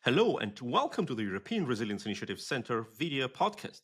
Hello and welcome to the European Resilience Initiative Center video podcast.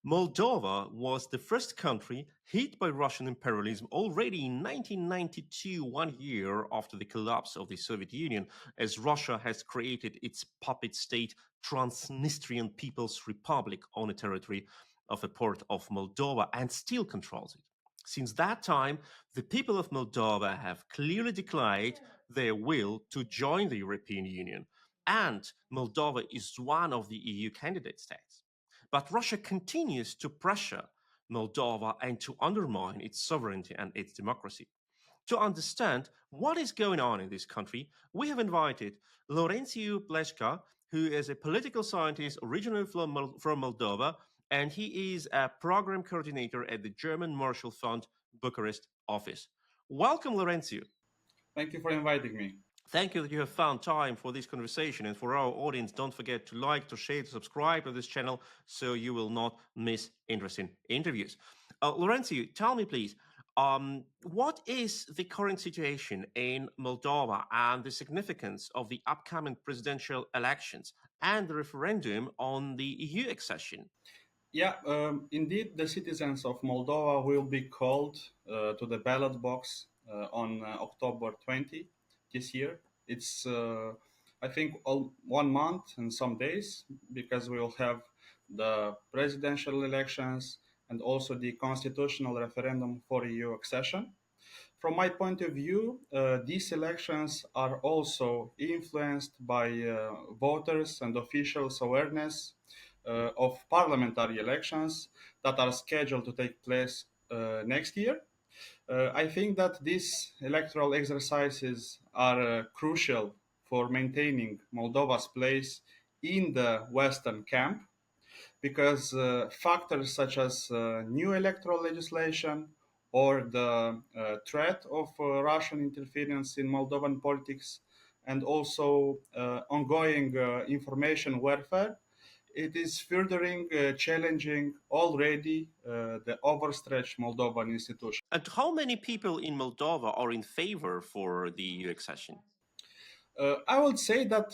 Moldova was the first country hit by Russian imperialism already in 1992, 1 year after the collapse of the Soviet Union, as Russia has created its puppet state Transnistrian People's Republic on a territory of a part of Moldova and still controls it. Since that time, the people of Moldova have clearly declared their will to join the European Union, and Moldova is one of the EU candidate states. But Russia continues to pressure Moldova and to undermine its sovereignty and its democracy. To understand what is going on in this country, we have invited Laurențiu Pleșca, who is a political scientist originally from Moldova, and he is a program coordinator at the German Marshall Fund Bucharest office. Welcome, Laurențiu. Thank you for inviting me. Thank you that you have found time for this conversation. And for our audience, don't forget to like, to share, to subscribe to this channel so you will not miss interesting interviews. Laurențiu, tell me, please, what is the current situation in Moldova and the significance of the upcoming presidential elections and the referendum on the EU accession? Yeah, indeed, the citizens of Moldova will be called to the ballot box on October 20 this year. It's, I think, 1 month and some days, because we will have the presidential elections and also the constitutional referendum for EU accession. From my point of view, these elections are also influenced by voters and officials' awareness of parliamentary elections that are scheduled to take place next year. I think that these electoral exercises are crucial for maintaining Moldova's place in the Western camp, because factors such as new electoral legislation or the threat of Russian interference in Moldovan politics, and also ongoing information warfare, it is furthering challenging already the overstretched Moldovan institutions. And how many people in Moldova are in favor for the EU accession? I would say that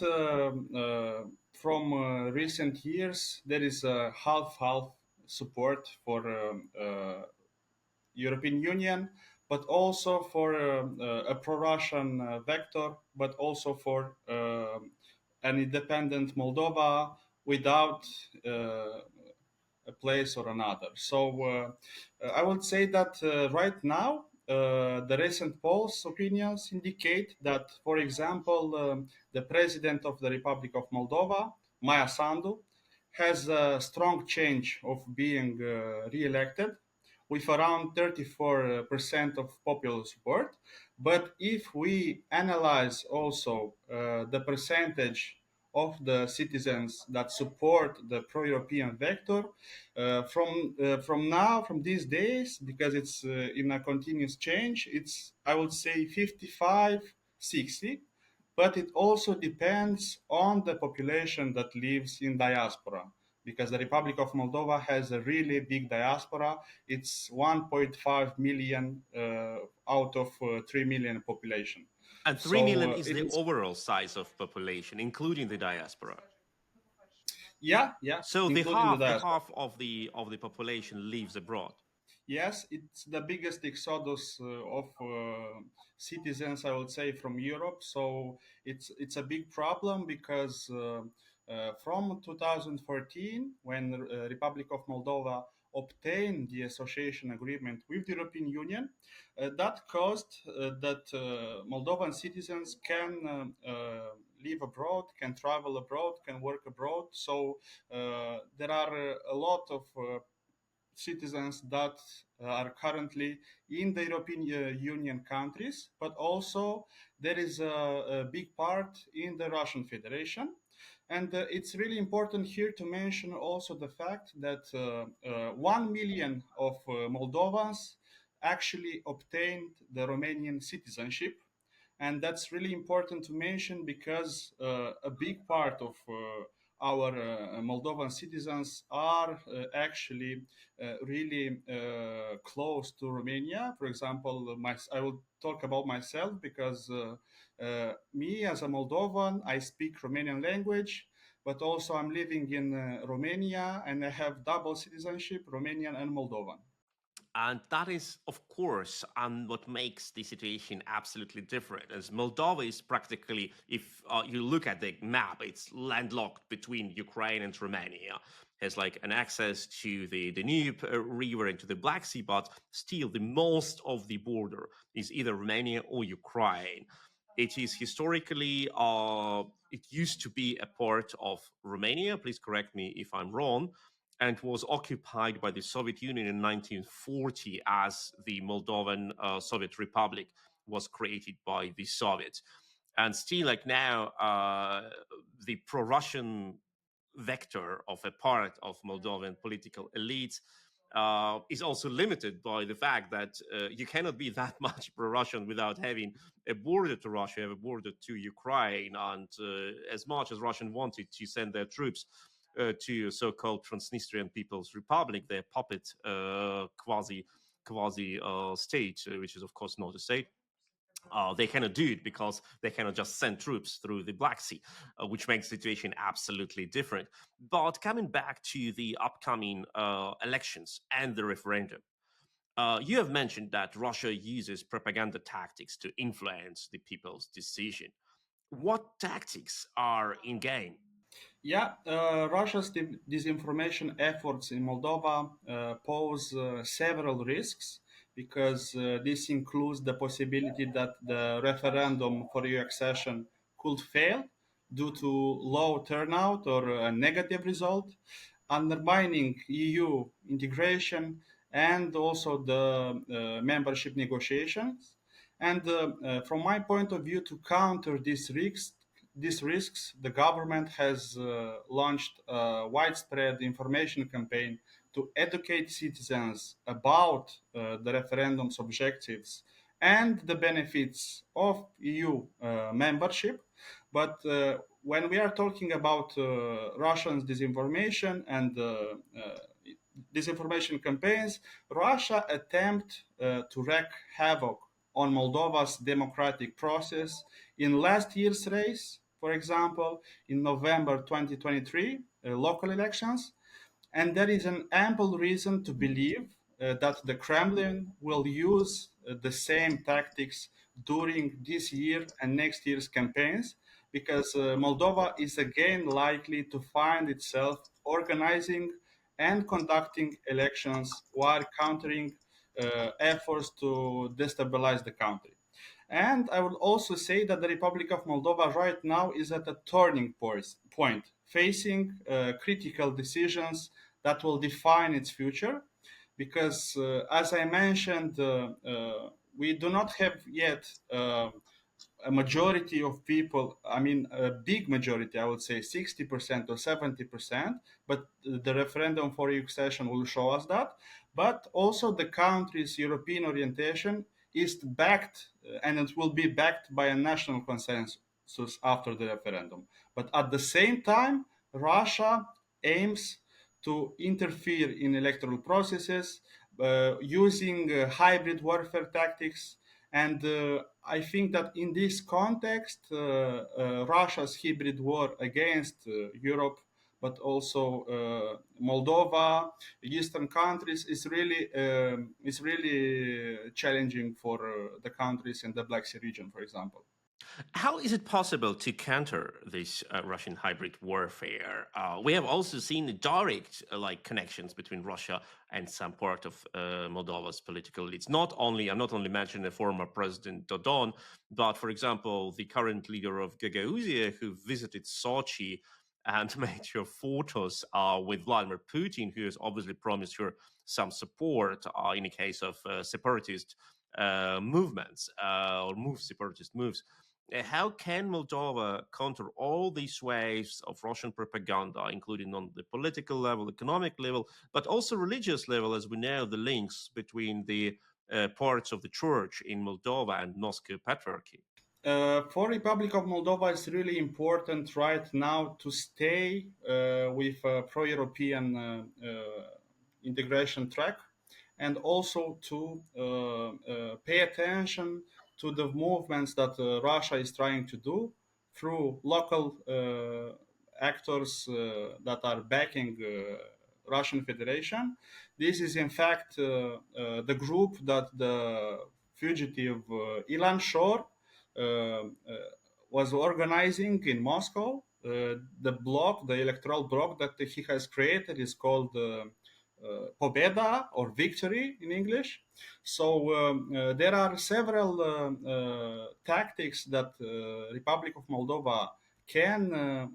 from recent years, there is a half-half support for European Union, but also for a pro-Russian vector, but also for an independent Moldova without a place or another. So I would say that right now, the recent polls opinions indicate that, for example, the president of the Republic of Moldova, Maia Sandu, has a strong chance of being re-elected with around 34% of popular support. But if we analyze also the percentage of the citizens that support the pro-European vector, from these days, because it's in a continuous change, it's, I would say, 55-60. But it also depends on the population that lives in diaspora, because the Republic of Moldova has a really big diaspora. It's 1.5 million out of 3 million population. And 3 million is the overall size of population, including the diaspora. Yeah. So the half of the population lives abroad. Yes, it's the biggest exodus of citizens, I would say, from Europe. So it's a big problem, because from 2014, when the Republic of Moldova obtained the association agreement with the European Union, that caused that Moldovan citizens can live abroad, can travel abroad, can work abroad. So there are a lot of citizens that are currently in the European Union countries, but also there is a big part in the Russian Federation. And it's really important here to mention also the fact that 1 million of Moldovans actually obtained the Romanian citizenship. And that's really important to mention, because a big part of our Moldovan citizens are actually really close to Romania. For example, I will talk about myself because me as a Moldovan, I speak Romanian language, but also I'm living in Romania and I have double citizenship, Romanian and Moldovan. And that is, of course, what makes the situation absolutely different. As Moldova is practically, if you look at the map, it's landlocked between Ukraine and Romania. Has like an access to the Danube River and to the Black Sea, but still the most of the border is either Romania or Ukraine. It is historically, it used to be a part of Romania. Please correct me if I'm wrong, and was occupied by the Soviet Union in 1940 as the Moldovan Soviet Republic was created by the Soviets. And still, like now, the pro-Russian vector of a part of Moldovan political elites is also limited by the fact that you cannot be that much pro-Russian without having a border to Russia, a border to Ukraine, and as much as Russian wanted to send their troops to so-called Transnistrian People's Republic, their puppet quasi state, which is of course not a state. They cannot do it because they cannot just send troops through the Black Sea, which makes the situation absolutely different. But coming back to the upcoming elections and the referendum, you have mentioned that Russia uses propaganda tactics to influence the people's decision. What tactics are in game? Yeah, Russia's disinformation efforts in Moldova pose several risks because this includes the possibility that the referendum for EU accession could fail due to low turnout or a negative result, undermining EU integration and also the membership negotiations. And from my point of view, to counter these risks, the government has launched a widespread information campaign to educate citizens about the referendum's objectives and the benefits of EU membership. But when we are talking about Russians disinformation and disinformation campaigns, Russia attempt to wreak havoc on Moldova's democratic process in last year's race, for example, in November 2023, local elections. And there is an ample reason to believe that the Kremlin will use the same tactics during this year and next year's campaigns, because Moldova is again likely to find itself organizing and conducting elections while countering efforts to destabilize the country. And I would also say that the Republic of Moldova right now is at a turning point, facing critical decisions that will define its future. Because, as I mentioned, we do not have yet a majority of people, I mean, a big majority, I would say 60% or 70%, but the referendum for accession will show us that. But also the country's European orientation is backed, and it will be backed by a national consensus after the referendum. But at the same time, Russia aims to interfere in electoral processes using hybrid warfare tactics. And I think that in this context, Russia's hybrid war against Europe, but also Moldova, Eastern countries, is really challenging for the countries in the Black Sea region, for example. How is it possible to counter this Russian hybrid warfare? We have also seen the direct like connections between Russia and some part of Moldova's political elites. I'm not only mentioning the former President Dodon, but for example, the current leader of gGmbH, who visited Sochi and made her photos with Vladimir Putin, who has obviously promised her some support in the case of separatist movements or separatist moves. How can Moldova counter all these waves of Russian propaganda, including on the political level, economic level, but also religious level, as we know the links between the parts of the church in Moldova and Moscow Patriarchy? For Republic of Moldova, it's really important right now to stay with a pro-European integration track, and also to pay attention to the movements that Russia is trying to do through local actors that are backing Russian Federation. This is in fact the group that the fugitive Ilan Shor was organizing in Moscow. The bloc, the electoral bloc that he has created, is called Pobeda, or victory in English. So there are several tactics that Republic of Moldova can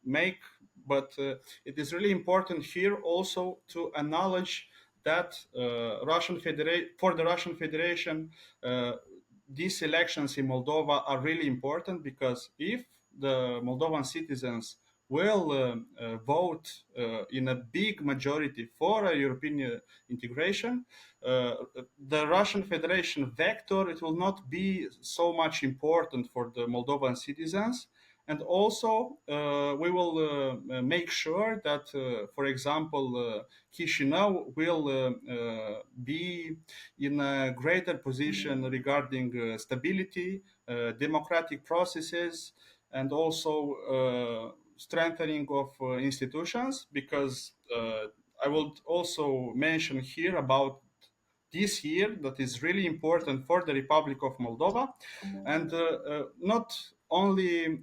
make, but it is really important here also to acknowledge that for the Russian Federation, these elections in Moldova are really important, because if the Moldovan citizens will vote in a big majority for a European integration, the Russian Federation vector, it will not be so much important for the Moldovan citizens. And also, we will make sure that, for example, Chisinau will be in a greater position regarding stability, democratic processes, and also strengthening of institutions, because I would also mention here about this year that is really important for the Republic of Moldova, and not only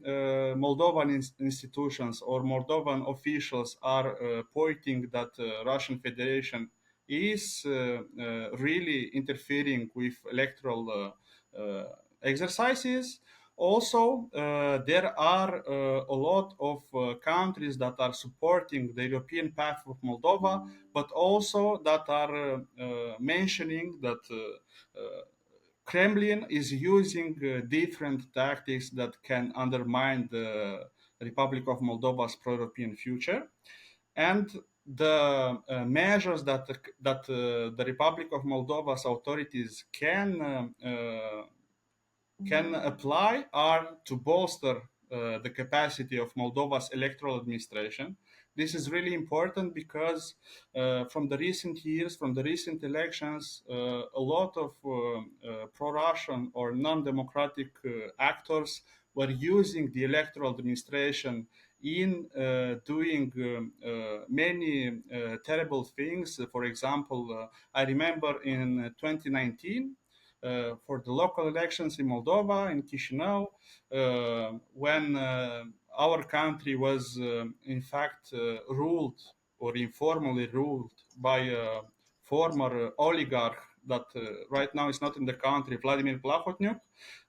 Moldovan institutions or Moldovan officials are pointing that Russian Federation is really interfering with electoral exercises. Also, there are a lot of countries that are supporting the European path of Moldova, but also that are mentioning that Kremlin is using different tactics that can undermine the Republic of Moldova's pro-European future. And the measures that the Republic of Moldova's authorities can apply are to bolster the capacity of Moldova's electoral administration. This is really important because from the recent years, from the recent elections, a lot of pro-Russian or non-democratic actors were using the electoral administration in doing many terrible things. For example, I remember in 2019, for the local elections in Moldova, in Chisinau, when our country was in fact ruled, or informally ruled, by a former oligarch that right now is not in the country, Vladimir Plahotniuc.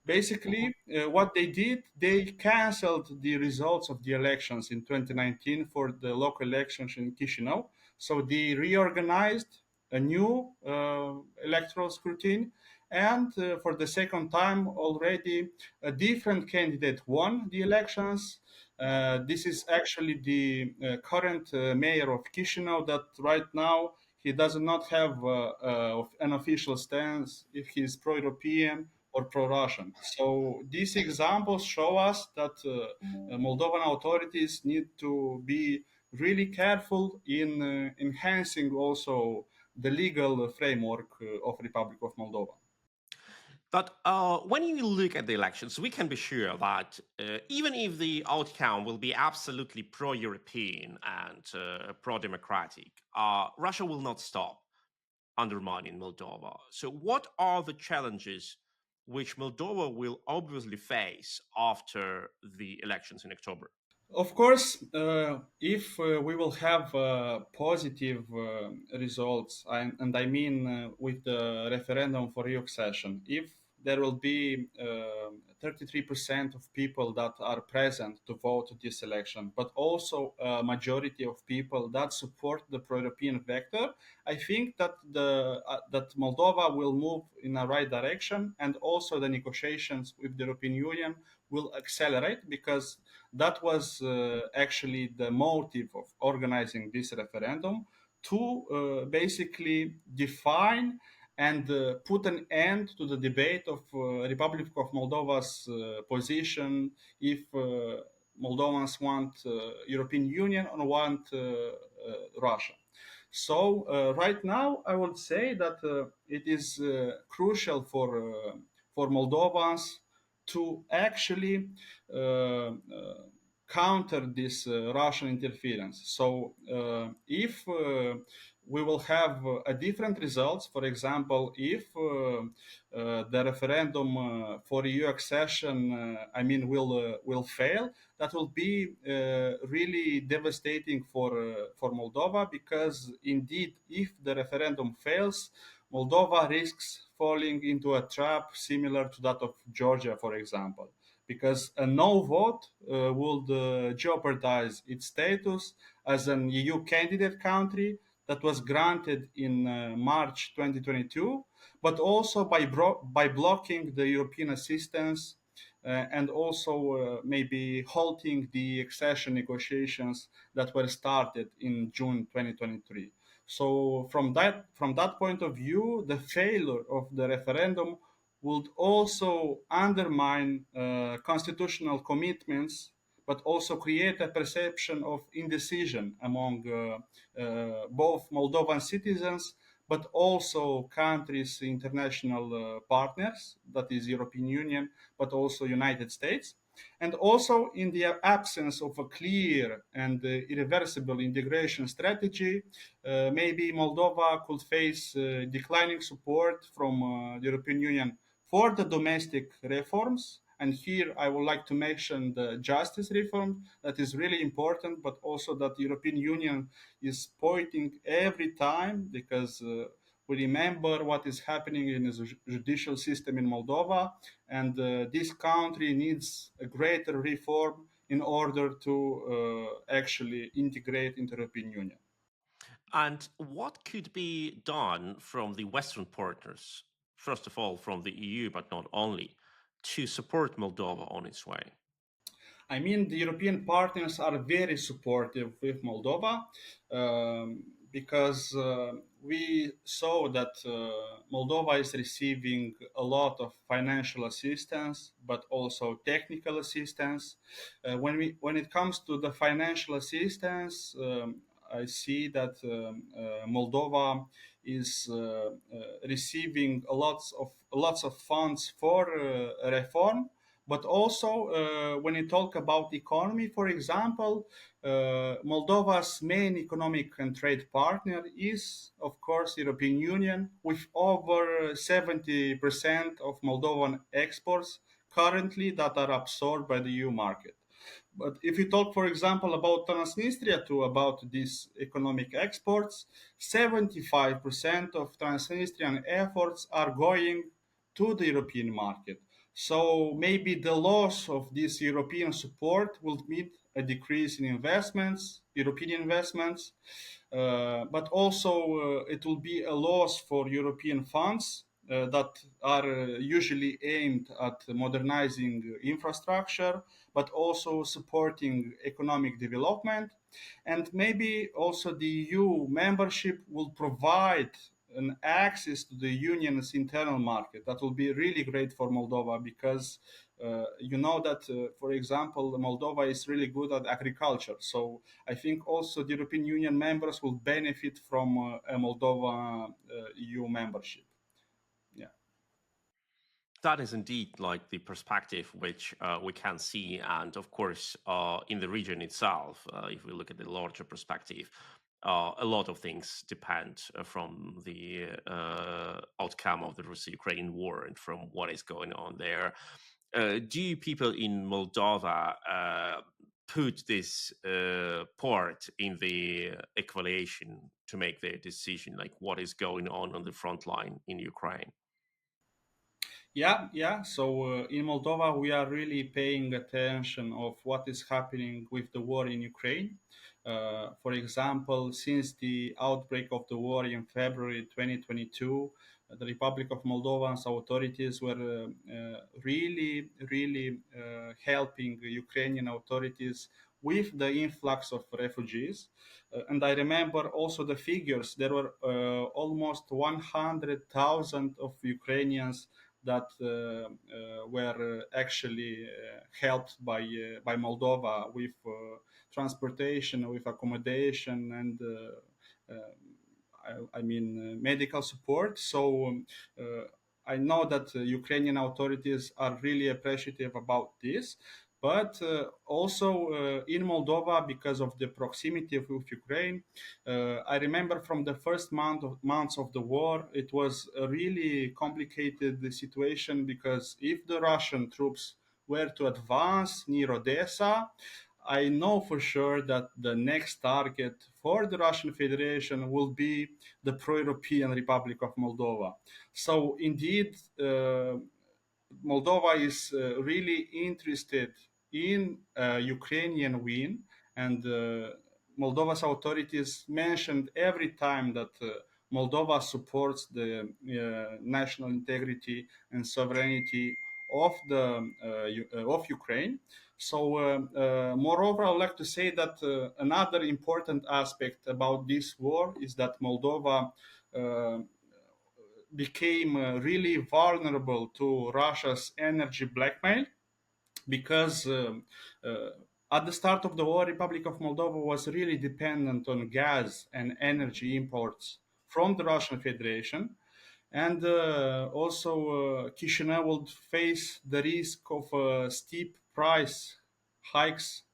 Basically, what they did, they canceled the results of the elections in 2019 for the local elections in Chisinau. So they reorganized a new electoral scrutiny, and for the second time already a different candidate won the elections. This is actually the current mayor of Chisinau, that right now he does not have an official stance if he is pro-European or pro-Russian. So these examples show us that Moldovan authorities need to be really careful in enhancing also the legal framework of Republic of Moldova. But when you look at the elections, we can be sure that even if the outcome will be absolutely pro-European and pro-democratic, Russia will not stop undermining Moldova. So what are the challenges which Moldova will obviously face after the elections in October? Of course, if we will have positive results, and I mean with the referendum for accession, if there will be 33% of people that are present to vote this election, but also a majority of people that support the pro-European vector, I think that that Moldova will move in the right direction, and also the negotiations with the European Union will accelerate, because that was actually the motive of organizing this referendum, to basically define and put an end to the debate of Republic of Moldova's position if Moldovans want European Union or want Russia. So right now, I would say that it is crucial for Moldovans to actually counter this Russian interference. So if we will have a different results, for example, if the referendum for EU accession, will fail, that will be really devastating for Moldova, because indeed, if the referendum fails, Moldova risks falling into a trap similar to that of Georgia, for example, because a no vote would jeopardize its status as an EU candidate country that was granted in March 2022, but also by blocking the European assistance and also maybe halting the accession negotiations that were started in June 2023. So from that point of view, the failure of the referendum would also undermine constitutional commitments, but also create a perception of indecision among both Moldovan citizens, but also countries' international partners, that is European Union, but also United States. And also, in the absence of a clear and irreversible integration strategy, maybe Moldova could face declining support from the European Union for the domestic reforms. And here I would like to mention the justice reform that is really important, but also that the European Union is pointing every time, because we remember what is happening in the judicial system in Moldova, and this country needs a greater reform in order to actually integrate into the European Union. And what could be done from the Western partners, first of all from the EU, but not only, to support Moldova on its way? I mean, the European partners are very supportive with Moldova, because we saw that Moldova is receiving a lot of financial assistance, but also technical assistance. When it comes to the financial assistance, I see that Moldova is receiving lots of funds for reform, but also when you talk about economy, for example, Moldova's main economic and trade partner is, of course, European Union, with over 70% of Moldovan exports currently that are absorbed by the EU market. But if you talk, for example, about Transnistria too, about these economic exports, 75% of Transnistrian efforts are going to the European market. So maybe the loss of this European support will mean a decrease in investments, European investments, but also it will be a loss for European funds that are usually aimed at modernizing infrastructure, but also supporting economic development. And maybe also the EU membership will provide an access to the union's internal market. That will be really great for Moldova, because you know that, for example, Moldova is really good at agriculture. So I think also the European Union members will benefit from a Moldova EU membership. Yeah. That is indeed like the perspective which we can see. And of course, in the region itself, if we look at the larger perspective, a lot of things depend from the outcome of the Russia-Ukraine war and from what is going on there. Do people in Moldova put this part in the equation to make their decision, like what is going on the front line in Ukraine? Yeah. So in Moldova, we are really paying attention of what is happening with the war in Ukraine. For example, since the outbreak of the war in February 2022, the Republic of Moldova's authorities were really helping Ukrainian authorities with the influx of refugees. And I remember also the figures. There were almost 100,000 of Ukrainians that were actually helped by Moldova with transportation, with accommodation, and medical support. So I know that Ukrainian authorities are really appreciative about this. But also in Moldova, because of the proximity with Ukraine, I remember from the first months of the war, it was a really complicated situation, because if the Russian troops were to advance near Odessa, I know for sure that the next target for the Russian Federation will be the pro-European Republic of Moldova. So indeed, Moldova is really interested in Ukrainian win, and Moldova's authorities mentioned every time that Moldova supports the national integrity and sovereignty of the of Ukraine. So, moreover, I would like to say that another important aspect about this war is that Moldova became really vulnerable to Russia's energy blackmail, because at the start of the war, Republic of Moldova was really dependent on gas and energy imports from the Russian Federation. And also, Chisinau would face the risk of steep price hikes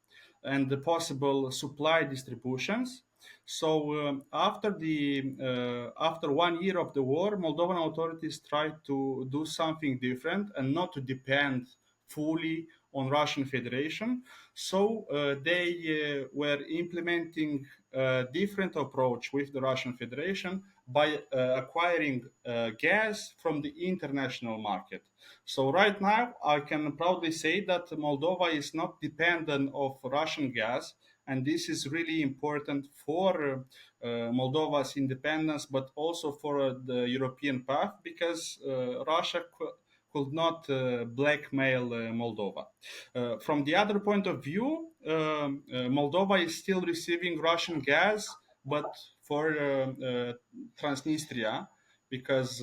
and the possible supply distributions. So after 1 year of the war, Moldovan authorities tried to do something different and not to depend fully on Russian Federation. So they were implementing a different approach with the Russian Federation by acquiring gas from the international market. So right now, I can proudly say that Moldova is not dependent of Russian gas, and this is really important for Moldova's independence, but also for the European path, because Russia could not blackmail Moldova. From the other point of view, Moldova is still receiving Russian gas, but for Transnistria, because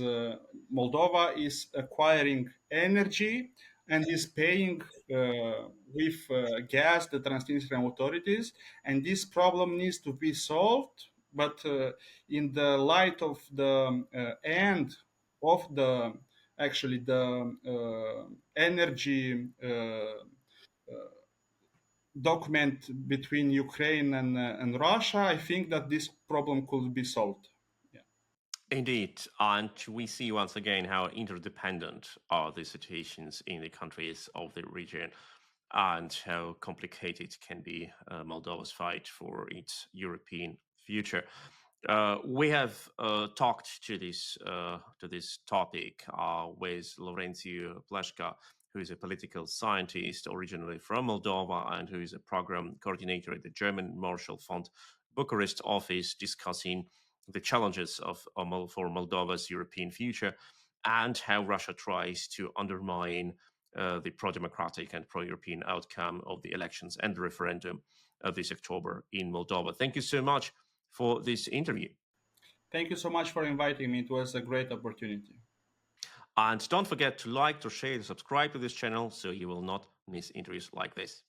Moldova is acquiring energy and is paying with gas the Transnistrian authorities, and this problem needs to be solved. But in the light of the end of the energy document between Ukraine and Russia, I think that this problem could be solved. Yeah. Indeed, and we see once again how interdependent are the situations in the countries of the region, and how complicated can be Moldova's fight for its European future. We have talked to this topic with Laurențiu Pleșca, who is a political scientist originally from Moldova and who is a program coordinator at the German Marshall Fund Bucharest office, discussing the challenges for Moldova's European future and how Russia tries to undermine the pro-democratic and pro-European outcome of the elections and the referendum this October in Moldova. Thank you so much for this interview. Thank you so much for inviting me. It was a great opportunity. And don't forget to like, to share, to subscribe to this channel so you will not miss interviews like this.